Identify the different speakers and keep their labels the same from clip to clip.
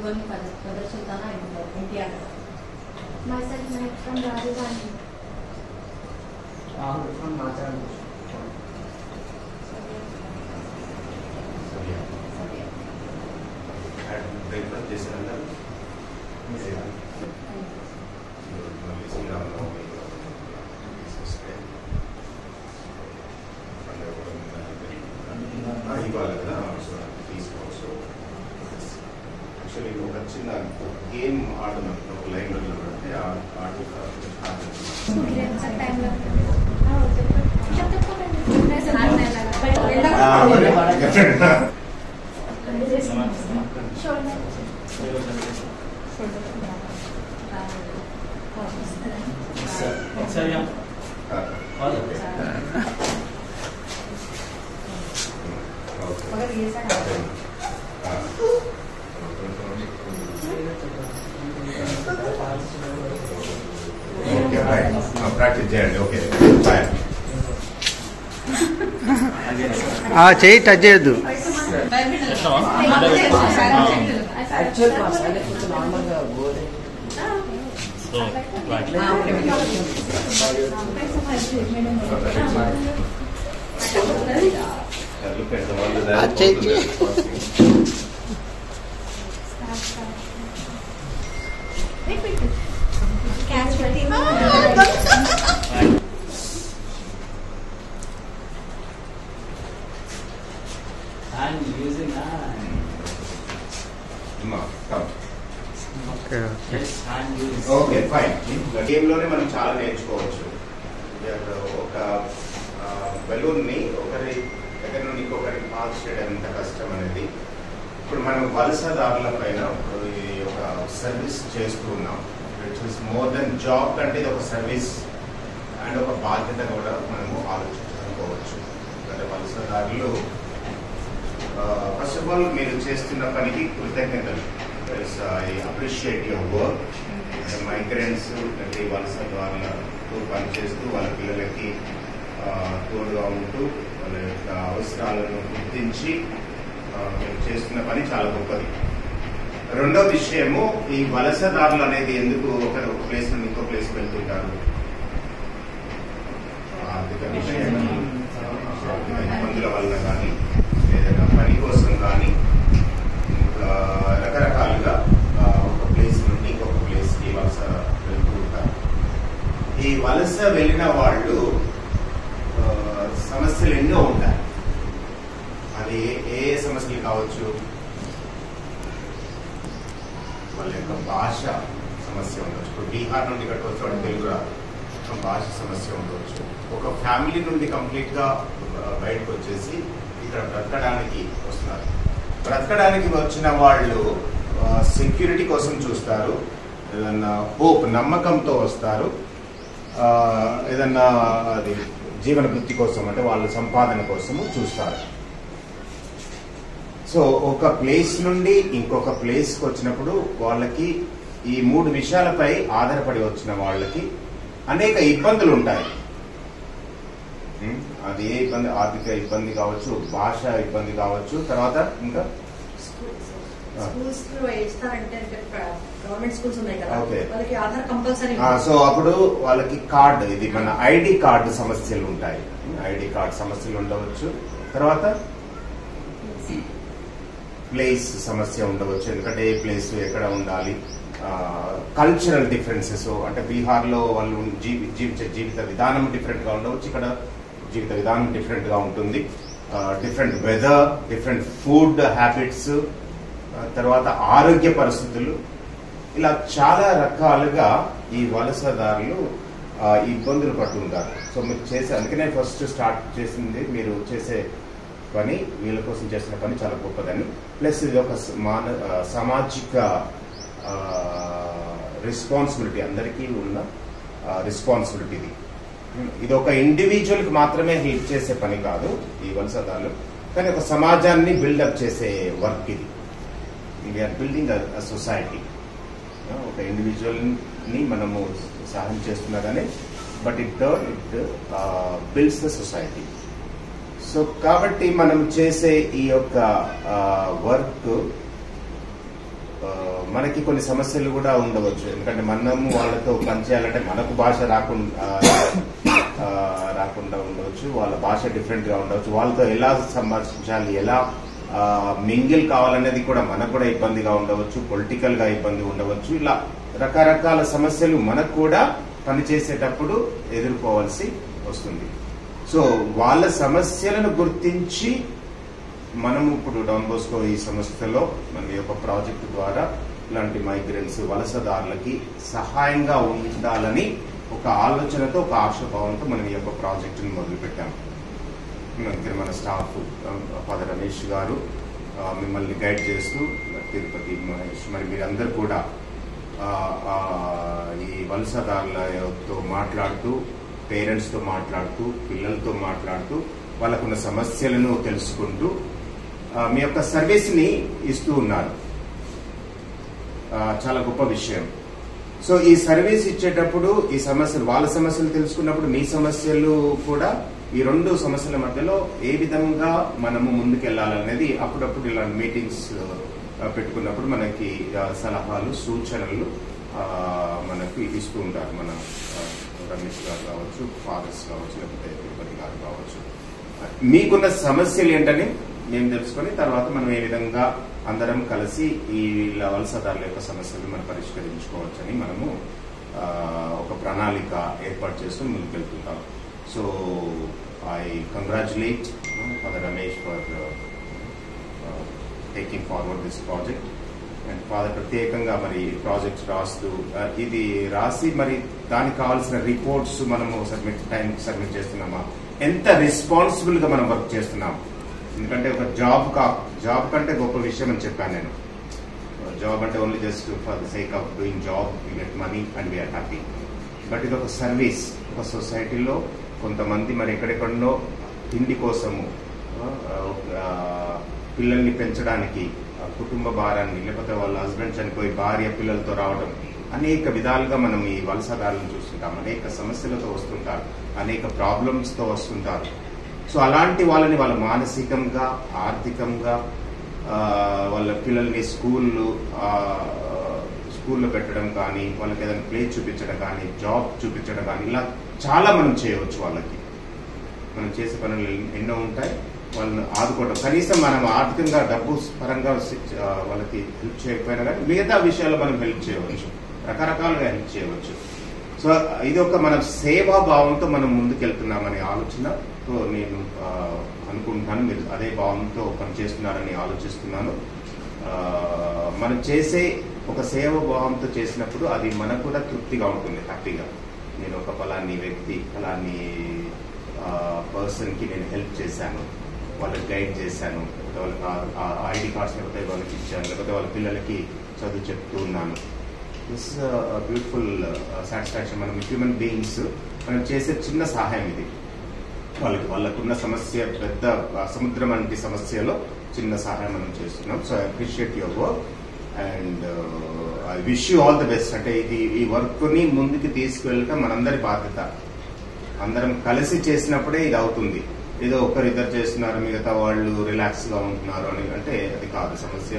Speaker 1: Google में प्रदर्शित ना NTR.
Speaker 2: Myself, Mike from Rajasthan.
Speaker 3: Rahul from Mathura.
Speaker 4: Breakfast this and that. Actually, ఒక చిన్న గేమ్ ఆడున్నాం ఒక లైన్ లో ప్రాక్టీస్ చేయండి. ఓకే
Speaker 5: చేయి టచ్ చేయొద్దు.
Speaker 3: Actual pass, I like to normal board. I'm using
Speaker 4: okay fine. Game లోనే మనం చాలా నేర్చుకోవచ్చు. ఒక బలూన్ ని ఒకరి దగ్గర నుండి ఇంకొకరికి పాస్ చేయడం ఎంత కష్టం అనేది. ఇప్పుడు మనం వలసదారుల పైన ఒక సర్వీస్ చేస్తూ ఉన్నాం. Which is more than job కంటే ఇది ఒక సర్వీస్ అండ్ ఒక బాధ్యత కూడా మనము ఆలోచించుకోవచ్చు. అంటే వలసదారులు ఫస్ట్ ఆఫ్ ఆల్ మీరు చేస్తున్న పనికి కృతజ్ఞతలు. I appreciate your work. Migrants అంటే వలసదారులతో పనిచేస్తూ వాళ్ళ పిల్లలకి తోడుగా ఉంటూ వాళ్ళ యొక్క అవసరాలను గుర్తించి మీరు చేస్తున్న పని చాలా గొప్పది. రెండో విషయము, ఈ వలసదారులు అనేది ఎందుకు ఒక ప్లేస్ నుండి ఇంకో ప్లేస్ వెళ్తుంటారు? ఆర్థిక విషయం, ఇబ్బందుల వల్ల కానీ ఏదైనా పని కోసం కానీ రకరకాలుగా ఒక ప్లేస్ నుండి ఇంకొక ప్లేస్ కి వలస వెళ్తూ ఉంటారు. ఈ వలస వెళ్ళిన వాళ్ళు సమస్యలు ఎన్నో ఉంటాయి. అది ఏ సమస్యలు కావచ్చు? వాళ్ళ యొక్క భాష సమస్య ఉండొచ్చు. ఇప్పుడు బీహార్ నుండి ఇక్కడికి వచ్చి తెలుగు రాదు, భాష సమస్య ఉండవచ్చు. ఒక ఫ్యామిలీ నుండి కంప్లీట్ గా బయటకు వచ్చేసి ఇక్కడ బ్రతకడానికి వస్తున్నారు. బ్రతకడానికి వచ్చిన వాళ్ళు సెక్యూరిటీ కోసం చూస్తారు, ఏదన్నా హోప్ నమ్మకంతో వస్తారు, ఏదన్నా అది జీవన వృత్తి కోసం అంటే వాళ్ళ సంపాదన కోసము చూస్తారు. సో ఒక ప్లేస్ నుండి ఇంకొక ప్లేస్కి వచ్చినప్పుడు వాళ్ళకి ఈ మూడు విషయాలపై ఆధారపడి వచ్చిన వాళ్ళకి అనేక ఇబ్బందులు ఉంటాయి. అది ఏ ఇబ్బంది? ఆర్థిక ఇబ్బంది కావచ్చు, భాష ఇబ్బంది కావచ్చు, తర్వాత ఇంకా సో అప్పుడు వాళ్ళకి కార్డు, ఇది మన ఐడి కార్డు సమస్యలు ఉంటాయి. ఐడి కార్డు సమస్యలు ఉండవచ్చు. తర్వాత ప్లేస్ సమస్య ఉండవచ్చు, ఎందుకంటే ఏ ప్లేస్ ఎక్కడ ఉండాలి. కల్చరల్ డిఫరెన్సెస్ అంటే బీహార్ లో వాళ్ళు జీవించే జీవిత విధానం డిఫరెంట్ గా ఉండవచ్చు, ఇక్కడ జీవిత విధానం డిఫరెంట్ గా ఉంటుంది. Different weather, different food habits, తర్వాత ఆరోగ్య పరిస్థితులు, ఇలా చాలా రకాలుగా ఈ వలసదారులు ఇబ్బందులు పడుతుంటారు. సో మీరు చేసే, అందుకనే ఫస్ట్ స్టార్ట్ చేసింది మీరు చేసే పని, వీళ్ళ కోసం చేసిన పని చాలా గొప్పదని. ప్లస్ ఇది ఒక సామాజిక రెస్పాన్సిబిలిటీ, అందరికీ ఉన్న రెస్పాన్సిబిలిటీ. ఇది ఒక ఇండివిజువల్ కి మాత్రమే హెల్ప్ చేసే పని కాదు ఈ వలసదారులు, కానీ ఒక సమాజాన్ని బిల్డప్ చేసే వర్క్ ఇది. We're building a society. ఒక ఇండివిజువల్ ని మనము సహాయం చేస్తున్నా కానీ but it builds the society. So కాబట్టి మనం చేసే ఈ యొక్క వర్క్ మనకి కొన్ని సమస్యలు కూడా ఉండవచ్చు. ఎందుకంటే మనము వాళ్ళతో పనిచేయాలంటే మనకు భాష రాకుండా ఉండవచ్చు, వాళ్ళ భాష డిఫరెంట్ గా ఉండవచ్చు, వాళ్ళతో ఎలా సంభాషించాలి, ఎలా మింగిల్ కావాలనేది కూడా మనకు కూడా ఇబ్బందిగా ఉండవచ్చు, పొలిటికల్ గా ఇబ్బంది ఉండవచ్చు. ఇలా రకరకాల సమస్యలు మనకు కూడా పనిచేసేటప్పుడు ఎదుర్కోవాల్సి వస్తుంది. సో వాళ్ళ సమస్యలను గుర్తించి మనము ఇప్పుడు డాన్ బోస్కో ఈ సంస్థలో మన యొక్క ప్రాజెక్టు ద్వారా ఇలాంటి మైగ్రెంట్స్ వలసదారులకి సహాయంగా ఉండాలని ఒక ఆలోచనతో, ఒక ఆశాభావంతో మనం ఈ యొక్క ప్రాజెక్టుని మొదలుపెట్టాము. మన స్టాఫ్ ఫాదర్ రమేష్ గారు మిమ్మల్ని గైడ్ చేస్తూ, తిరుపతి మహేష్, మరి మీరందరూ కూడా ఈ వలసదారులతో మాట్లాడుతూ, పేరెంట్స్తో మాట్లాడుతూ, పిల్లలతో మాట్లాడుతూ, వాళ్ళకున్న సమస్యలను తెలుసుకుంటూ మీ యొక్క సర్వీస్ని ఇస్తూ ఉన్నారు. చాలా గొప్ప విషయం. సో ఈ సర్వీస్ ఇచ్చేటప్పుడు ఈ సమస్యలు, వాళ్ళ సమస్యలు తెలుసుకున్నప్పుడు మీ సమస్యలు కూడా, ఈ రెండు సమస్యల మధ్యలో ఏ విధంగా మనము ముందుకెళ్లాలనేది అప్పుడప్పుడు ఇలాంటి మీటింగ్స్ పెట్టుకున్నప్పుడు మనకి సలహాలు, సూచనలు మనకి ఇస్తూ ఉంటారు. మన రమేష్ గారు కావచ్చు, ఫాదర్స్ కావచ్చు, లేకపోతే తిరుపతి గారు కావచ్చు. మీకున్న సమస్యలు ఏంటని మేము తెలుసుకొని తర్వాత మనం ఏ విధంగా అందరం కలిసి ఈ వలసదారుల యొక్క సమస్యలు మనం పరిష్కరించుకోవచ్చని మనము ఒక ప్రణాళిక ఏర్పాటు చేసుకుని ముందుకెళ్తుంటాం. So I congratulate father Ramesh for taking forward this project. And father ప్రత్యేకంగా మరి ప్రాజెక్ట్స్ రాస్తూ ఇది రాసి మరి దానికి కావాల్సిన రిపోర్ట్స్ మనము సబ్మిట్ చేస్తున్నామా, ఎంత రెస్పాన్సిబుల్ గా మనం వర్క్ చేస్తున్నాం. ఎందుకంటే ఒక జాబ్ కంటే గొప్ప విషయం అని చెప్పాను నేను. జాబ్ అంటే only just for the sake of doing job, you get money and we're happy. But ఇది ఒక సర్వీస్. ఒక సొసైటీలో కొంతమంది మరి ఎక్కడెక్కడో తిండి కోసము, పిల్లల్ని పెంచడానికి, కుటుంబ భారాన్ని, లేకపోతే వాళ్ళ హస్బెండ్ చనిపోయి భార్య పిల్లలతో రావడం, అనేక విధాలుగా మనం ఈ వలసదారులను చూస్తుంటాం. అనేక సమస్యలతో వస్తుంటారు, అనేక ప్రాబ్లమ్స్ తో వస్తుంటారు. సో అలాంటి వాళ్ళని వాళ్ళ మానసికంగా, ఆర్థికంగా, వాళ్ళ పిల్లల్ని స్కూల్లో పెట్టడం కానీ, వాళ్ళకి ఏదైనా ప్లే చూపించడం కానీ, జాబ్ చూపించడం కానీ, ఇలా చాలా మనం చేయవచ్చు. వాళ్ళకి మనం చేసే పనులు ఎన్నో ఉంటాయి. వాళ్ళని ఆదుకోవడం, కనీసం మనం ఆర్థికంగా, డబ్బు పరంగా వాళ్ళకి హెల్ప్ చేయకపోయినా కానీ మిగతా విషయాల్లో మనం హెల్ప్ చేయవచ్చు, రకరకాలుగా హెల్ప్ చేయవచ్చు. సో ఇది ఒక మన సేవా భావంతో మనం ముందుకెళ్తున్నామనే ఆలోచనతో నేను అనుకుంటున్నాను. మీరు అదే భావంతో పనిచేస్తున్నారని ఆలోచిస్తున్నాను. మనం చేసే ఒక సేవ భావంతో చేసినప్పుడు అది మనకు కూడా తృప్తిగా ఉంటుంది, హ్యాపీగా. నేను ఒక ఫలాని వ్యక్తి, ఫలాని పర్సన్కి నేను హెల్ప్ చేశాను, వాళ్ళకి గైడ్ చేశాను, వాళ్ళకి ఐడి కార్డ్స్ లేకపోతే వాళ్ళకి ఇచ్చాను, లేకపోతే వాళ్ళ పిల్లలకి చదువు చెప్తూ ఉన్నాను. This beautiful satisfaction. మనం హ్యూమన్ బీయింగ్స్ మనం చేసే చిన్న సహాయం ఇది. వాళ్ళకున్న సమస్య పెద్ద సముద్రం వంటి సమస్యలో చిన్న సహాయం మనం చేస్తున్నాం. So I appreciate your work and I wish you all the best. అంటే ఈ వర్క్ ని ముందుకు తీసుకువెళ్ళటం మనందరి బాధ్యత. అందరం కలిసి చేసినప్పుడే ఇది అవుతుంది. ఏదో ఒక్కరిద్దరు చేస్తున్నారు, మిగతా వాళ్ళు రిలాక్స్ గా ఉంటున్నారు అని అంటే అది కాదు. సమస్య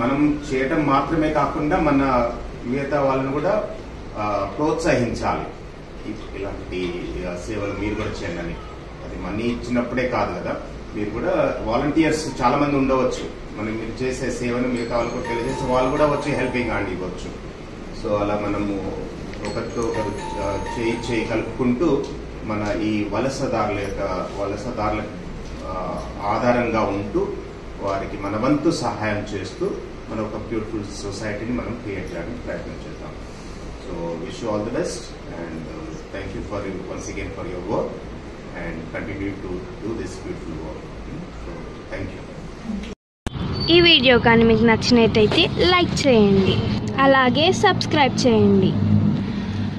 Speaker 4: మనం చేయటం మాత్రమే కాకుండా మన మిగతా వాళ్ళని కూడా ప్రోత్సహించాలి. ఇలాంటి సేవలు మీరు కూడా చేయండి. అది మనీ ఇచ్చినప్పుడే కాదు కదా, మీరు కూడా వాలంటీర్స్ చాలా మంది ఉండవచ్చు. మీరు చేసే సేవను మిగతా వాళ్ళకు తెలియజేసి వాళ్ళు కూడా వచ్చి హెల్పింగ్ హ్యాండ్ ఇవ్వచ్చు. సో అలా మనము ఒకరితో ఒకరు చేయి కలుపుకుంటూ మన ఈ వలసదారుల ఆధారంగా ఉంటూ వారికి మన వంతు సహాయం చేస్తూ మన ఒక బ్యూటిఫుల్ సొసైటీని మనం క్రియేట్ చేయడానికి ప్రయత్నం చేద్దాం. So wish you all the best and thank you for once again for your work and continue to do this beautiful work. So thank you.
Speaker 2: ఈ వీడియో కానీ మీకు నచ్చినట్టయితే లైక్ చేయండి, అలాగే సబ్స్క్రైబ్ చేయండి.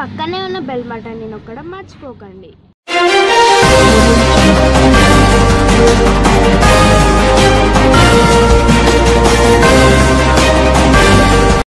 Speaker 2: పక్కనే ఉన్న బెల్ బటన్ని నొక్కడం మర్చిపోకండి.